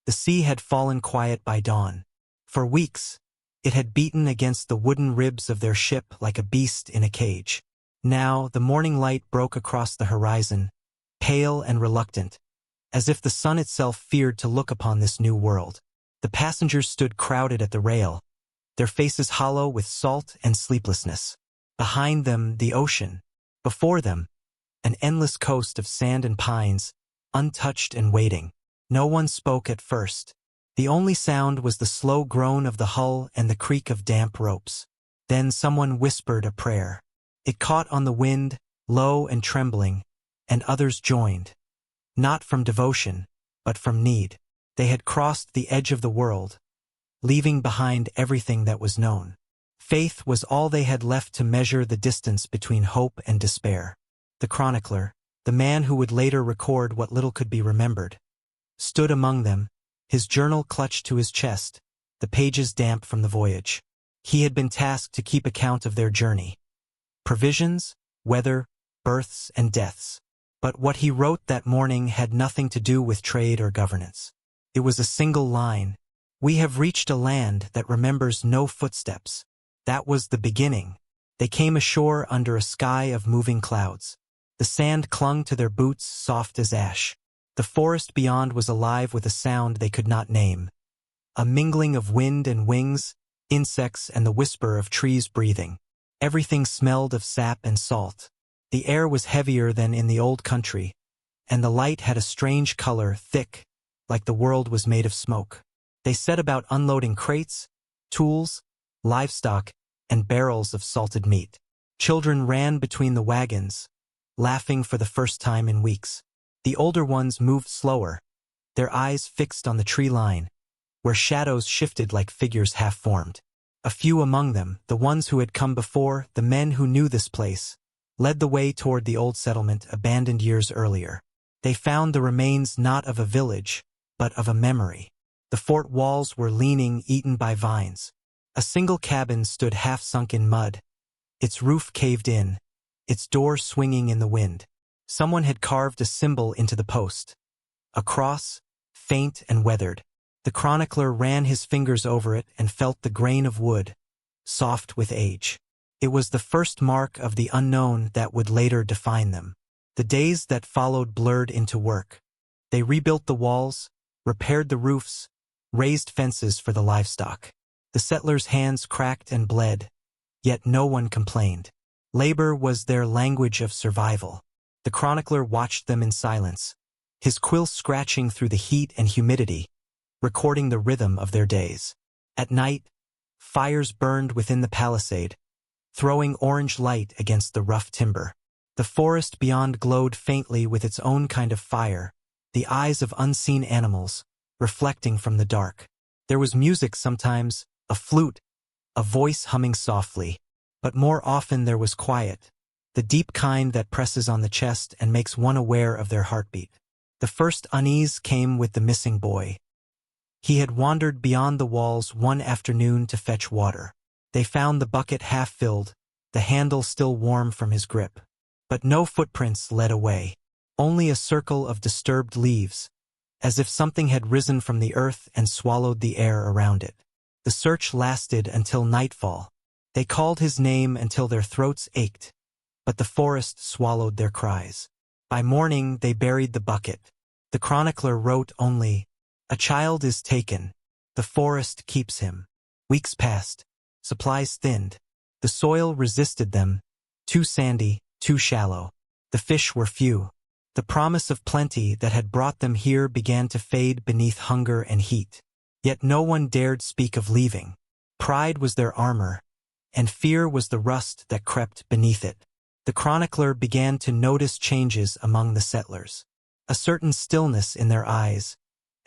The sea had fallen quiet by dawn. For weeks, it had beaten against the wooden ribs of their ship like a beast in a cage. Now, the morning light broke across the horizon, pale and reluctant, as if the sun itself feared to look upon this new world. The passengers stood crowded at the rail, their faces hollow with salt and sleeplessness. Behind them, the ocean. Before them, an endless coast of sand and pines, untouched and waiting. No one spoke at first. The only sound was the slow groan of the hull and the creak of damp ropes. Then someone whispered a prayer. It caught on the wind, low and trembling, and others joined. Not from devotion, but from need. They had crossed the edge of the world, leaving behind everything that was known. Faith was all they had left to measure the distance between hope and despair. The chronicler, the man who would later record what little could be remembered, stood among them, his journal clutched to his chest, the pages damp from the voyage. He had been tasked to keep account of their journey. Provisions, weather, births, and deaths. But what he wrote that morning had nothing to do with trade or governance. It was a single line. We have reached a land that remembers no footsteps. That was the beginning. They came ashore under a sky of moving clouds. The sand clung to their boots, soft as ash. The forest beyond was alive with a sound they could not name. A mingling of wind and wings, insects and the whisper of trees breathing. Everything smelled of sap and salt. The air was heavier than in the old country, and the light had a strange color, thick, like the world was made of smoke. They set about unloading crates, tools, livestock, and barrels of salted meat. Children ran between the wagons, laughing for the first time in weeks. The older ones moved slower, their eyes fixed on the tree line, where shadows shifted like figures half-formed. A few among them, the ones who had come before, the men who knew this place, led the way toward the old settlement abandoned years earlier. They found the remains not of a village, but of a memory. The fort walls were leaning, eaten by vines. A single cabin stood half-sunk in mud, its roof caved in, its door swinging in the wind. Someone had carved a symbol into the post. A cross, faint and weathered. The chronicler ran his fingers over it and felt the grain of wood, soft with age. It was the first mark of the unknown that would later define them. The days that followed blurred into work. They rebuilt the walls, repaired the roofs, raised fences for the livestock. The settlers' hands cracked and bled, yet no one complained. Labor was their language of survival. The chronicler watched them in silence, his quill scratching through the heat and humidity, recording the rhythm of their days. At night, fires burned within the palisade, throwing orange light against the rough timber. The forest beyond glowed faintly with its own kind of fire, the eyes of unseen animals, reflecting from the dark. There was music sometimes, a flute, a voice humming softly, but more often there was quiet, the deep kind that presses on the chest and makes one aware of their heartbeat. The first unease came with the missing boy. He had wandered beyond the walls one afternoon to fetch water. They found the bucket half-filled, the handle still warm from his grip. But no footprints led away, only a circle of disturbed leaves, as if something had risen from the earth and swallowed the air around it. The search lasted until nightfall. They called his name until their throats ached, but the forest swallowed their cries. By morning they buried the bucket. The chronicler wrote only, "A child is taken. The forest keeps him." Weeks passed. Supplies thinned. The soil resisted them, too sandy, too shallow. The fish were few. The promise of plenty that had brought them here began to fade beneath hunger and heat. Yet no one dared speak of leaving. Pride was their armor, and fear was the rust that crept beneath it. The chronicler began to notice changes among the settlers. A certain stillness in their eyes,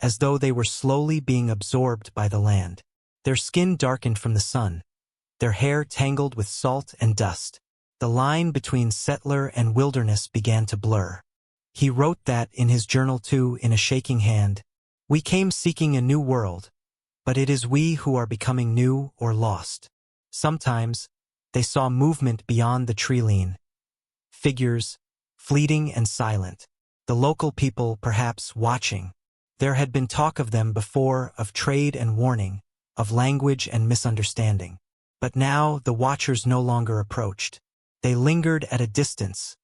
as though they were slowly being absorbed by the land. Their skin darkened from the sun, their hair tangled with salt and dust. The line between settler and wilderness began to blur. He wrote that in his journal too, in a shaking hand. "We came seeking a new world, but it is we who are becoming new or lost." Sometimes, they saw movement beyond the tree-line. Figures, fleeting and silent. The local people perhaps watching, There had been talk of them before, of trade and warning, of language and misunderstanding. But now the watchers no longer approached. They lingered at a distance,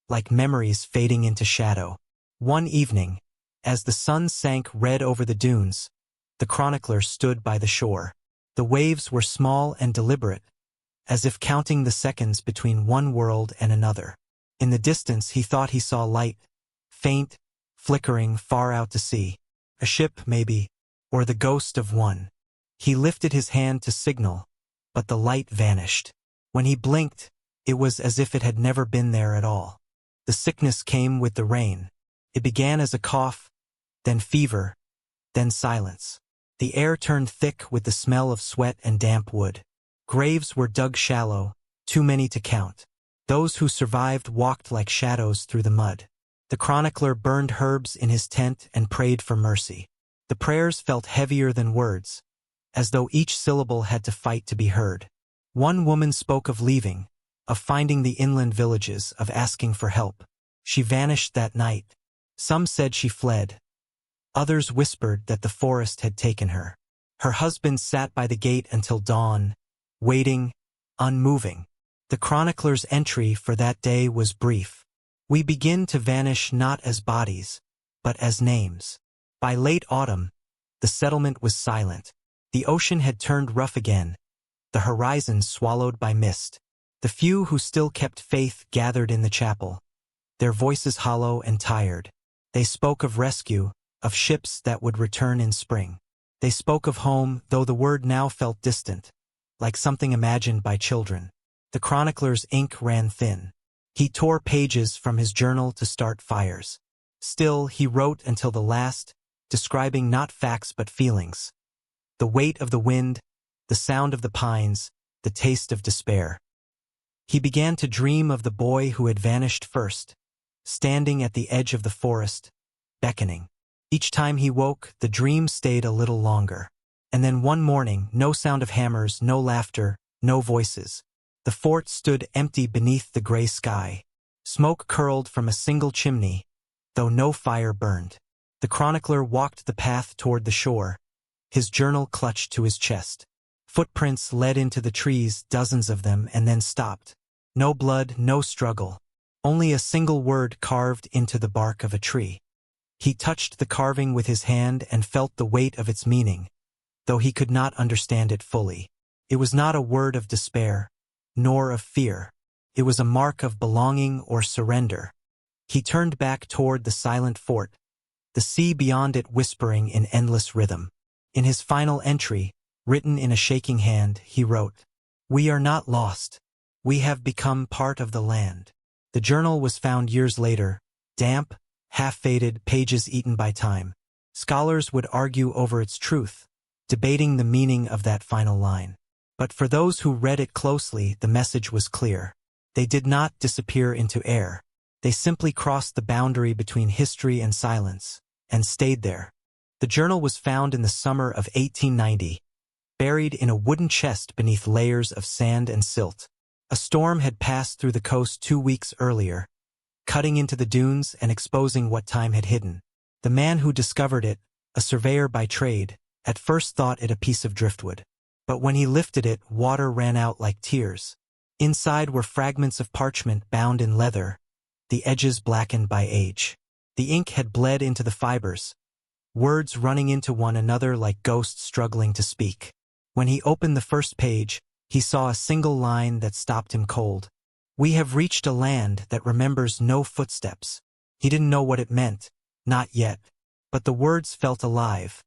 like memories fading into shadow. One evening, as the sun sank red over the dunes, the chronicler stood by the shore. The waves were small and deliberate, as if counting the seconds between one world and another. In the distance he thought he saw light, faint, flickering far out to sea. A ship, maybe, or the ghost of one. He lifted his hand to signal, but the light vanished. When he blinked, it was as if it had never been there at all. The sickness came with the rain. It began as a cough, then fever, then silence. The air turned thick with the smell of sweat and damp wood. Graves were dug shallow, too many to count. Those who survived walked like shadows through the mud. The chronicler burned herbs in his tent and prayed for mercy. The prayers felt heavier than words, as though each syllable had to fight to be heard. One woman spoke of leaving, of finding the inland villages, of asking for help. She vanished that night. Some said she fled. Others whispered that the forest had taken her. Her husband sat by the gate until dawn, waiting, unmoving. The chronicler's entry for that day was brief. We begin to vanish not as bodies, but as names. By late autumn, the settlement was silent. The ocean had turned rough again, the horizon swallowed by mist. The few who still kept faith gathered in the chapel, their voices hollow and tired. They spoke of rescue, of ships that would return in spring. They spoke of home, though the word now felt distant, like something imagined by children. The chronicler's ink ran thin. He tore pages from his journal to start fires. Still, he wrote until the last, describing not facts but feelings. The weight of the wind, the sound of the pines, the taste of despair. He began to dream of the boy who had vanished first, standing at the edge of the forest, beckoning. Each time he woke, the dream stayed a little longer. And then one morning, no sound of hammers, no laughter, no voices. The fort stood empty beneath the gray sky. Smoke curled from a single chimney, though no fire burned. The chronicler walked the path toward the shore, his journal clutched to his chest. Footprints led into the trees, dozens of them, and then stopped. No blood, no struggle. Only a single word carved into the bark of a tree. He touched the carving with his hand and felt the weight of its meaning, though he could not understand it fully. It was not a word of despair, nor of fear. It was a mark of belonging or surrender. He turned back toward the silent fort, the sea beyond it whispering in endless rhythm. In his final entry, written in a shaking hand, he wrote, "We are not lost. We have become part of the land." The journal was found years later, damp, half-faded, pages eaten by time. Scholars would argue over its truth, debating the meaning of that final line. But for those who read it closely, the message was clear. They did not disappear into air. They simply crossed the boundary between history and silence, and stayed there. The journal was found in the summer of 1890, buried in a wooden chest beneath layers of sand and silt. A storm had passed through the coast 2 weeks earlier, cutting into the dunes and exposing what time had hidden. The man who discovered it, a surveyor by trade, at first thought it a piece of driftwood. But when he lifted it, water ran out like tears. Inside were fragments of parchment bound in leather, the edges blackened by age. The ink had bled into the fibers, words running into one another like ghosts struggling to speak. When he opened the first page, he saw a single line that stopped him cold. "We have reached a land that remembers no footsteps." He didn't know what it meant, not yet, but the words felt alive,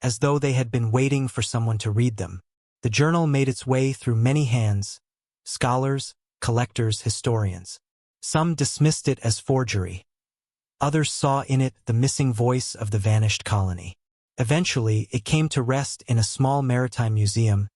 as though they had been waiting for someone to read them. The journal made its way through many hands, scholars, collectors, historians. Some dismissed it as forgery. Others saw in it the missing voice of the vanished colony. Eventually, it came to rest in a small maritime museum,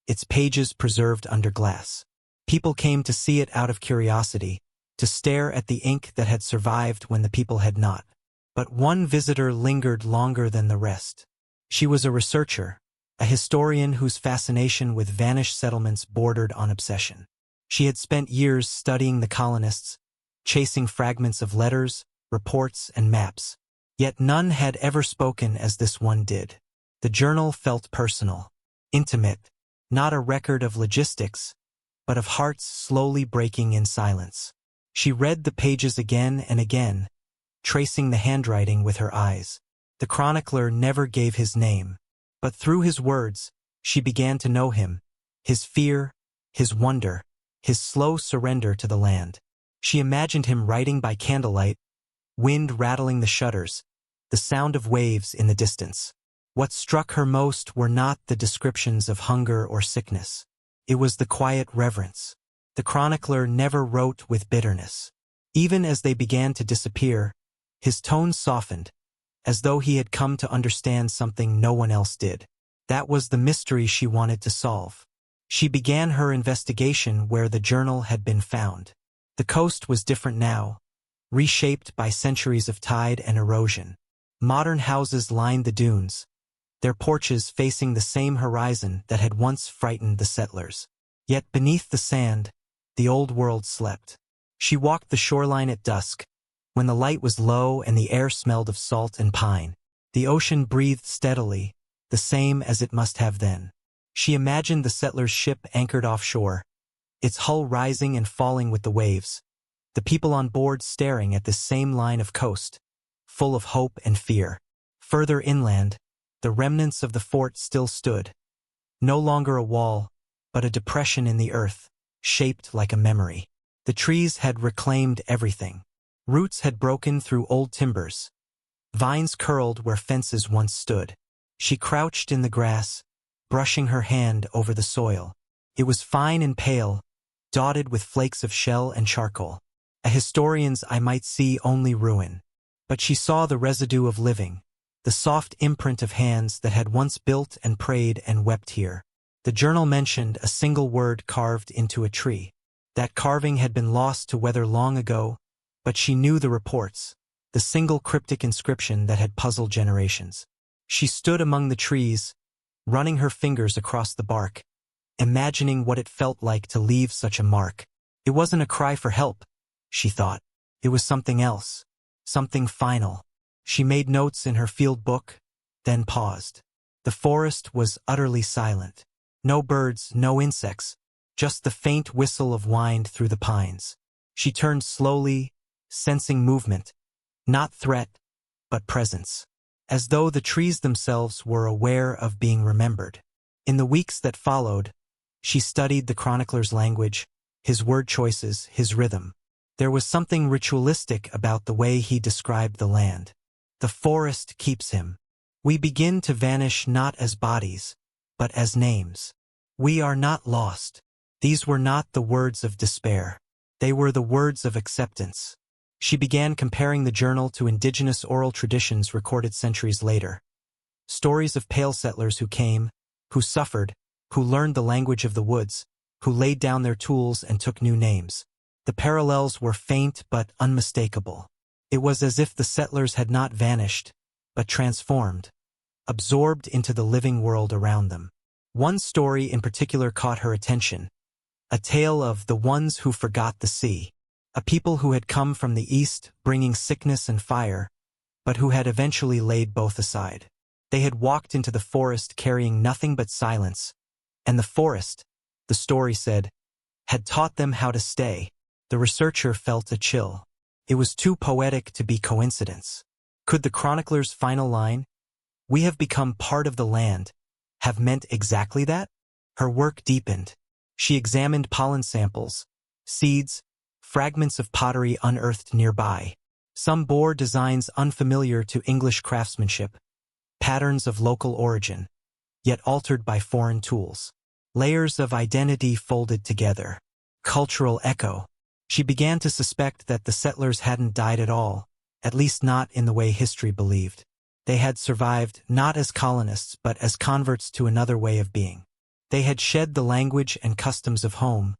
its pages preserved under glass. People came to see it out of curiosity, to stare at the ink that had survived when the people had not. But one visitor lingered longer than the rest. She was a researcher, a historian whose fascination with vanished settlements bordered on obsession. She had spent years studying the colonists, chasing fragments of letters, reports, and maps. Yet none had ever spoken as this one did. The journal felt personal, intimate, not a record of logistics, but of hearts slowly breaking in silence. She read the pages again and again, tracing the handwriting with her eyes. The chronicler never gave his name, but through his words, she began to know him, his fear, his wonder, his slow surrender to the land. She imagined him writing by candlelight, wind rattling the shutters, the sound of waves in the distance. What struck her most were not the descriptions of hunger or sickness. It was the quiet reverence. The chronicler never wrote with bitterness. Even as they began to disappear, his tone softened, as though he had come to understand something no one else did. That was the mystery she wanted to solve. She began her investigation where the journal had been found. The coast was different now, reshaped by centuries of tide and erosion. Modern houses lined the dunes, their porches facing the same horizon that had once frightened the settlers. Yet beneath the sand, the old world slept. She walked the shoreline at dusk, when the light was low and the air smelled of salt and pine. The ocean breathed steadily, the same as it must have then. She imagined the settlers' ship anchored offshore, its hull rising and falling with the waves, the people on board staring at this same line of coast, full of hope and fear. Further inland, the remnants of the fort still stood, no longer a wall, but a depression in the earth, shaped like a memory. The trees had reclaimed everything. Roots had broken through old timbers. Vines curled where fences once stood. She crouched in the grass, brushing her hand over the soil. It was fine and pale, dotted with flakes of shell and charcoal. A historian's eye might see only ruin. But she saw the residue of living, the soft imprint of hands that had once built and prayed and wept here. The journal mentioned a single word carved into a tree. That carving had been lost to weather long ago, but she knew the reports, the single cryptic inscription that had puzzled generations. She stood among the trees, running her fingers across the bark, imagining what it felt like to leave such a mark. It wasn't a cry for help, she thought. It was something else, something final. She made notes in her field book, then paused. The forest was utterly silent. No birds, no insects, just the faint whistle of wind through the pines. She turned slowly, sensing movement, not threat, but presence, as though the trees themselves were aware of being remembered. In the weeks that followed, she studied the chronicler's language, his word choices, his rhythm. There was something ritualistic about the way he described the land. The forest keeps him. We begin to vanish not as bodies, but as names. We are not lost. These were not the words of despair. They were the words of acceptance. She began comparing the journal to indigenous oral traditions recorded centuries later. Stories of pale settlers who came, who suffered, who learned the language of the woods, who laid down their tools and took new names. The parallels were faint but unmistakable. It was as if the settlers had not vanished, but transformed, absorbed into the living world around them. One story in particular caught her attention, a tale of the ones who forgot the sea. A people who had come from the east, bringing sickness and fire, but who had eventually laid both aside. They had walked into the forest carrying nothing but silence, and the forest, the story said, had taught them how to stay. The researcher felt a chill. It was too poetic to be coincidence. Could the chronicler's final line, "We have become part of the land," have meant exactly that? Her work deepened. She examined pollen samples, seeds, fragments of pottery unearthed nearby. Some bore designs unfamiliar to English craftsmanship, patterns of local origin, yet altered by foreign tools. Layers of identity folded together. Cultural echo. She began to suspect that the settlers hadn't died at all, at least not in the way history believed. They had survived not as colonists but as converts to another way of being. They had shed the language and customs of home,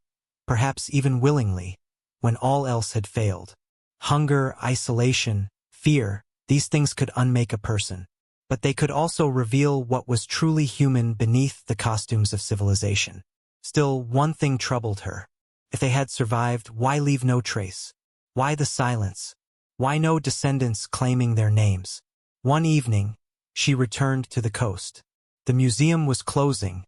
perhaps even willingly, when all else had failed. Hunger, isolation, fear, these things could unmake a person. But they could also reveal what was truly human beneath the costumes of civilization. Still, one thing troubled her. If they had survived, why leave no trace? Why the silence? Why no descendants claiming their names? One evening, she returned to the coast. The museum was closing,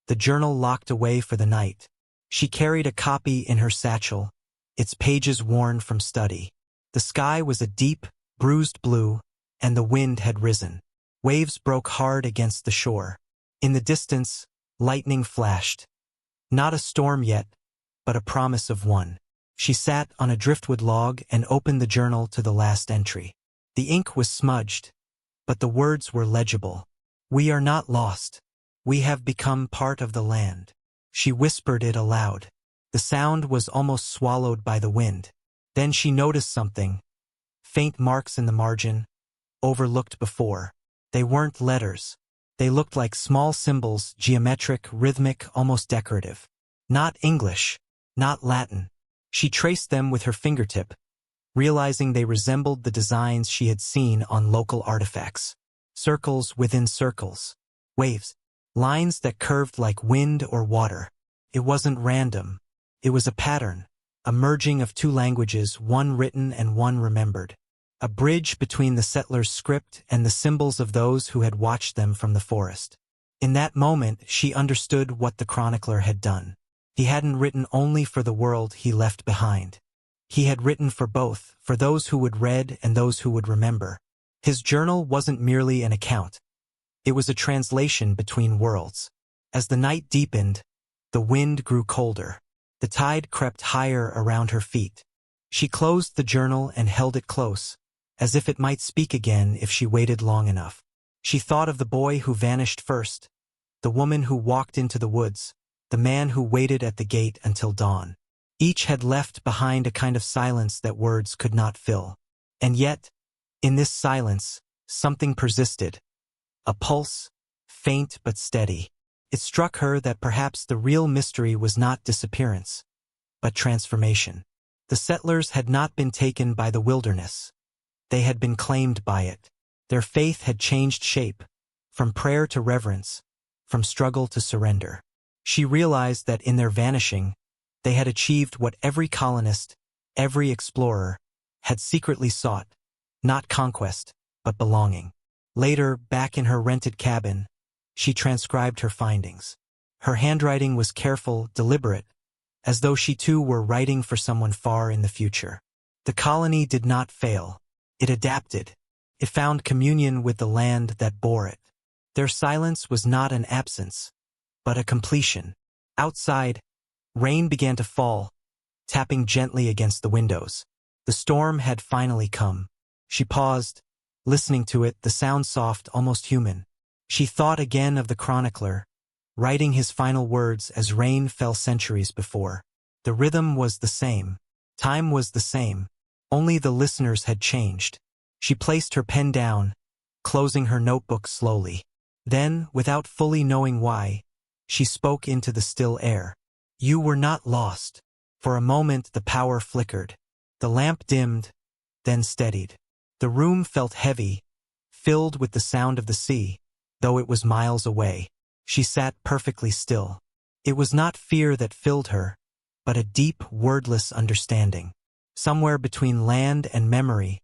the journal locked away for the night. She carried a copy in her satchel, its pages worn from study. The sky was a deep, bruised blue, and the wind had risen. Waves broke hard against the shore. In the distance, lightning flashed. Not a storm yet, but a promise of one. She sat on a driftwood log and opened the journal to the last entry. The ink was smudged, but the words were legible. "We are not lost. We have become part of the land." She whispered it aloud. The sound was almost swallowed by the wind. Then she noticed something. Faint marks in the margin, overlooked before. They weren't letters. They looked like small symbols, geometric, rhythmic, almost decorative. Not English, not Latin. She traced them with her fingertip, realizing they resembled the designs she had seen on local artifacts. Circles within circles. Waves. Lines that curved like wind or water. It wasn't random. It was a pattern, a merging of two languages, one written and one remembered. A bridge between the settlers' script and the symbols of those who had watched them from the forest. In that moment, she understood what the chronicler had done. He hadn't written only for the world he left behind. He had written for both, for those who would read and those who would remember. His journal wasn't merely an account. It was a translation between worlds. As the night deepened, the wind grew colder. The tide crept higher around her feet. She closed the journal and held it close, as if it might speak again if she waited long enough. She thought of the boy who vanished first, the woman who walked into the woods, the man who waited at the gate until dawn. Each had left behind a kind of silence that words could not fill. And yet, in this silence, something persisted. A pulse, faint but steady. It struck her that perhaps the real mystery was not disappearance, but transformation. The settlers had not been taken by the wilderness. They had been claimed by it. Their faith had changed shape, from prayer to reverence, from struggle to surrender. She realized that in their vanishing, they had achieved what every colonist, every explorer, had secretly sought, not conquest, but belonging. Later, back in her rented cabin, she transcribed her findings. Her handwriting was careful, deliberate, as though she too were writing for someone far in the future. The colony did not fail. It adapted. It found communion with the land that bore it. Their silence was not an absence, but a completion. Outside, rain began to fall, tapping gently against the windows. The storm had finally come. She paused, listening to it, the sound soft, almost human. She thought again of the chronicler, writing his final words as rain fell centuries before. The rhythm was the same. Time was the same. Only the listeners had changed. She placed her pen down, closing her notebook slowly. Then, without fully knowing why, she spoke into the still air. "You were not lost." For a moment the power flickered. The lamp dimmed, then steadied. The room felt heavy, filled with the sound of the sea, though it was miles away. She sat perfectly still. It was not fear that filled her, but a deep, wordless understanding. Somewhere between land and memory,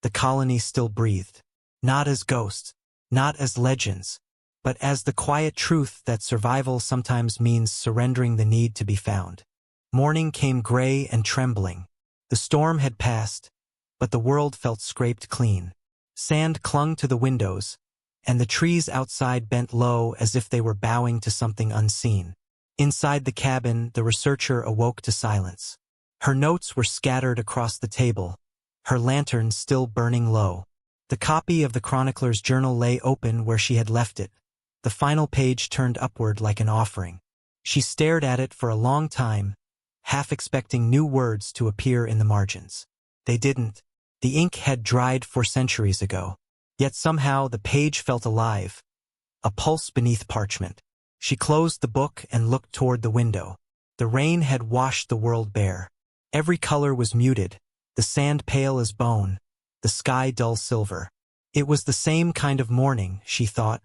the colony still breathed. Not as ghosts, not as legends, but as the quiet truth that survival sometimes means surrendering the need to be found. Morning came gray and trembling. The storm had passed, but the world felt scraped clean. Sand clung to the windows, and the trees outside bent low as if they were bowing to something unseen. Inside the cabin, the researcher awoke to silence. Her notes were scattered across the table, her lantern still burning low. The copy of the chronicler's journal lay open where she had left it, the final page turned upward like an offering. She stared at it for a long time, half expecting new words to appear in the margins. They didn't. The ink had dried 4 centuries ago. Yet somehow the page felt alive, a pulse beneath parchment. She closed the book and looked toward the window. The rain had washed the world bare. Every color was muted, the sand pale as bone, the sky dull silver. It was the same kind of morning, she thought,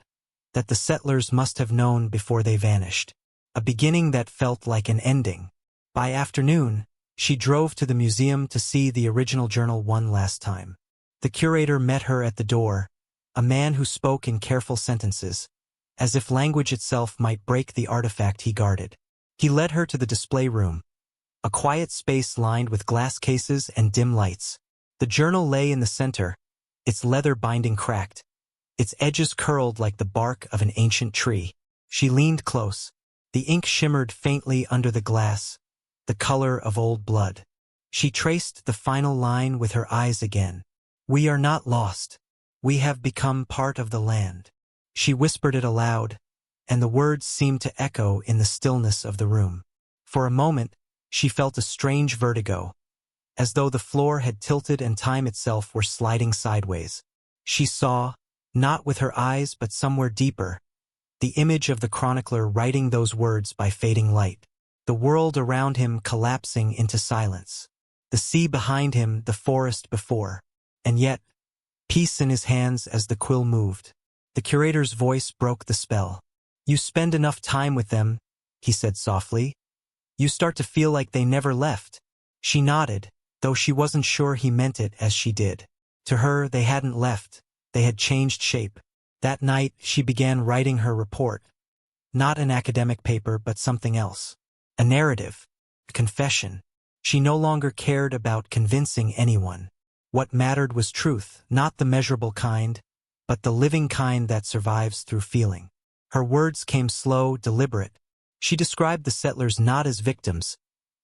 that the settlers must have known before they vanished. A beginning that felt like an ending. By afternoon, she drove to the museum to see the original journal one last time. The curator met her at the door, a man who spoke in careful sentences, as if language itself might break the artifact he guarded. He led her to the display room, a quiet space lined with glass cases and dim lights. The journal lay in the center, its leather binding cracked, its edges curled like the bark of an ancient tree. She leaned close. The ink shimmered faintly under the glass, the color of old blood. She traced the final line with her eyes again. "We are not lost. We have become part of the land." She whispered it aloud, and the words seemed to echo in the stillness of the room. For a moment, she felt a strange vertigo, as though the floor had tilted and time itself were sliding sideways. She saw, not with her eyes but somewhere deeper, the image of the chronicler writing those words by fading light. The world around him collapsing into silence. The sea behind him, the forest before. And yet, peace in his hands as the quill moved. The curator's voice broke the spell. "You spend enough time with them," he said softly. "You start to feel like they never left." She nodded, though she wasn't sure he meant it as she did. To her, they hadn't left. They had changed shape. That night, she began writing her report. Not an academic paper, but something else. A narrative. A confession. She no longer cared about convincing anyone. What mattered was truth, not the measurable kind, but the living kind that survives through feeling. Her words came slow, deliberate. She described the settlers not as victims,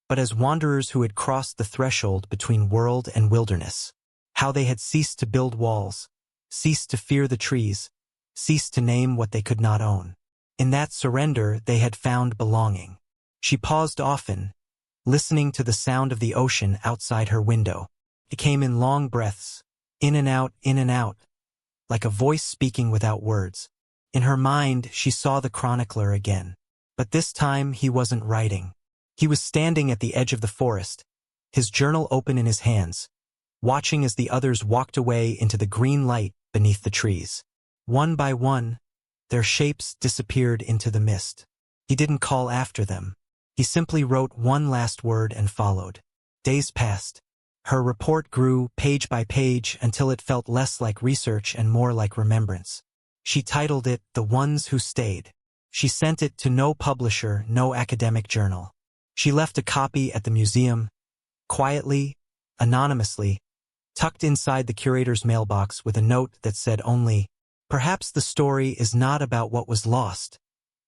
but as wanderers who had crossed the threshold between world and wilderness. How they had ceased to build walls, ceased to fear the trees, ceased to name what they could not own. In that surrender, they had found belonging. She paused often, listening to the sound of the ocean outside her window. It came in long breaths, in and out, like a voice speaking without words. In her mind, she saw the chronicler again. But this time, he wasn't writing. He was standing at the edge of the forest, his journal open in his hands, watching as the others walked away into the green light beneath the trees. One by one, their shapes disappeared into the mist. He didn't call after them. He simply wrote one last word and followed. Days passed. Her report grew page by page until it felt less like research and more like remembrance. She titled it "The Ones Who Stayed." She sent it to no publisher, no academic journal. She left a copy at the museum, quietly, anonymously, tucked inside the curator's mailbox with a note that said only, "Perhaps the story is not about what was lost,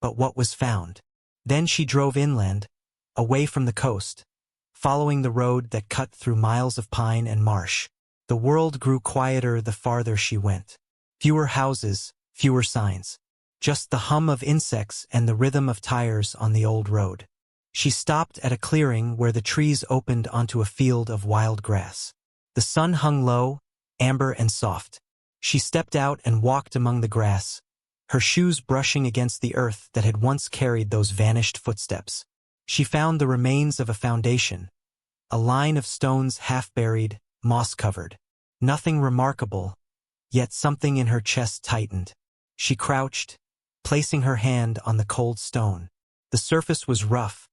but what was found." Then she drove inland, away from the coast, following the road that cut through miles of pine and marsh. The world grew quieter the farther she went. Fewer houses, fewer signs. Just the hum of insects and the rhythm of tires on the old road. She stopped at a clearing where the trees opened onto a field of wild grass. The sun hung low, amber and soft. She stepped out and walked among the grass, her shoes brushing against the earth that had once carried those vanished footsteps. She found the remains of a foundation, a line of stones half-buried, moss-covered. Nothing remarkable, yet something in her chest tightened. She crouched, placing her hand on the cold stone. The surface was rough,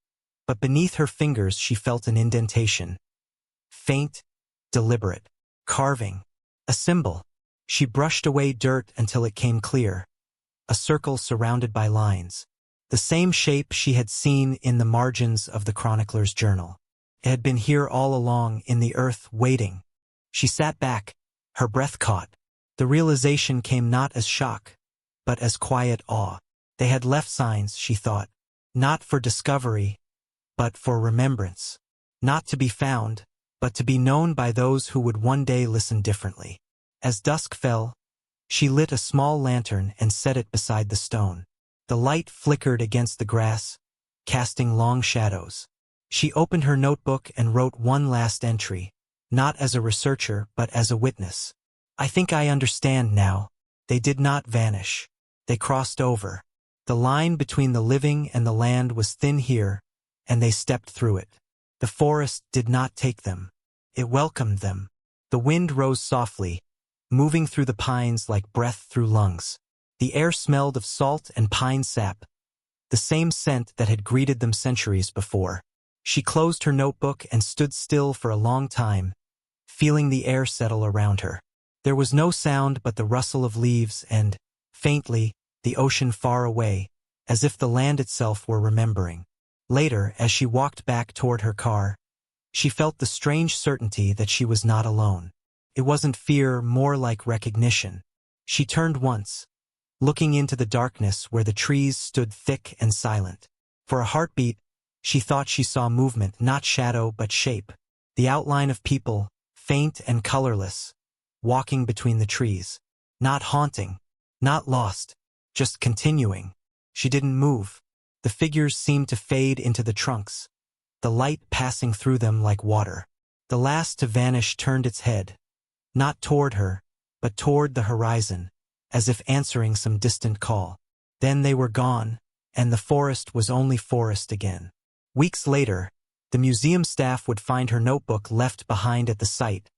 but beneath her fingers she felt an indentation. Faint, deliberate, carving, a symbol. She brushed away dirt until it came clear. A circle surrounded by lines. The same shape she had seen in the margins of the chronicler's journal. It had been here all along, in the earth, waiting. She sat back, her breath caught. The realization came not as shock, but as quiet awe. They had left signs, she thought, not for discovery, but for remembrance. Not to be found, but to be known by those who would one day listen differently. As dusk fell, she lit a small lantern and set it beside the stone. The light flickered against the grass, casting long shadows. She opened her notebook and wrote one last entry, not as a researcher but as a witness. "I think I understand now. They did not vanish. They crossed over. The line between the living and the land was thin here, and they stepped through it. The forest did not take them. It welcomed them." The wind rose softly, moving through the pines like breath through lungs. The air smelled of salt and pine sap, the same scent that had greeted them centuries before. She closed her notebook and stood still for a long time, feeling the air settle around her. There was no sound but the rustle of leaves and, faintly, the ocean far away, as if the land itself were remembering. Later, as she walked back toward her car, she felt the strange certainty that she was not alone. It wasn't fear, more like recognition. She turned once, looking into the darkness where the trees stood thick and silent. For a heartbeat, she thought she saw movement, not shadow but shape. The outline of people, faint and colorless, walking between the trees. Not haunting, not lost, just continuing. She didn't move. The figures seemed to fade into the trunks, the light passing through them like water. The last to vanish turned its head, not toward her, but toward the horizon, as if answering some distant call. Then they were gone, and the forest was only forest again. Weeks later, the museum staff would find her notebook left behind at the site,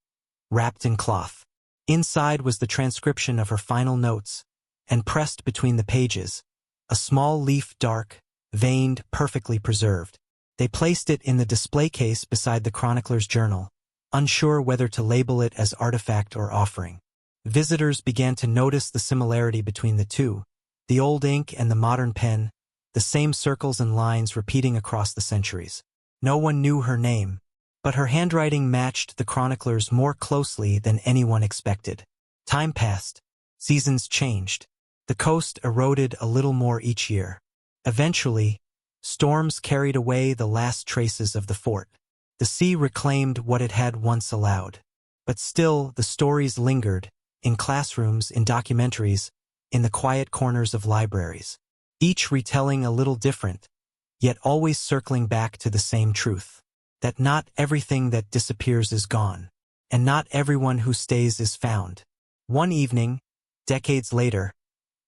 wrapped in cloth. Inside was the transcription of her final notes, and pressed between the pages, a small leaf, dark, veined, perfectly preserved. They placed it in the display case beside the chronicler's journal, unsure whether to label it as artifact or offering. Visitors began to notice the similarity between the two, the old ink and the modern pen, the same circles and lines repeating across the centuries. No one knew her name, but her handwriting matched the chronicler's more closely than anyone expected. Time passed. Seasons changed. The coast eroded a little more each year. Eventually, storms carried away the last traces of the fort. The sea reclaimed what it had once allowed. But still, the stories lingered, in classrooms, in documentaries, in the quiet corners of libraries. Each retelling a little different, yet always circling back to the same truth. That not everything that disappears is gone, and not everyone who stays is found. One evening, decades later,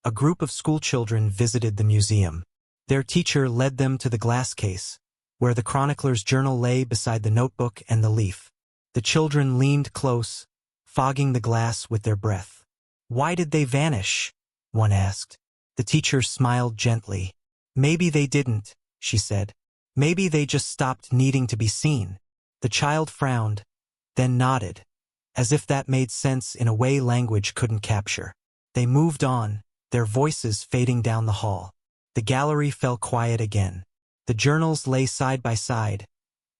a group of schoolchildren visited the museum. Their teacher led them to the glass case, where the chronicler's journal lay beside the notebook and the leaf. The children leaned close, fogging the glass with their breath. "Why did they vanish?" one asked. The teacher smiled gently. "Maybe they didn't," she said. "Maybe they just stopped needing to be seen." The child frowned, then nodded, as if that made sense in a way language couldn't capture. They moved on, their voices fading down the hall. The gallery fell quiet again. The journals lay side by side,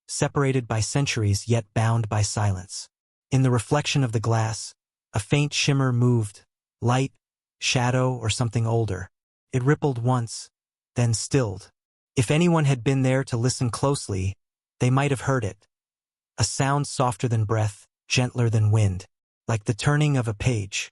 separated by centuries yet bound by silence. In the reflection of the glass, a faint shimmer moved, light, shadow, or something older. It rippled once, then stilled. If anyone had been there to listen closely, they might have heard it. A sound softer than breath, gentler than wind, like the turning of a page.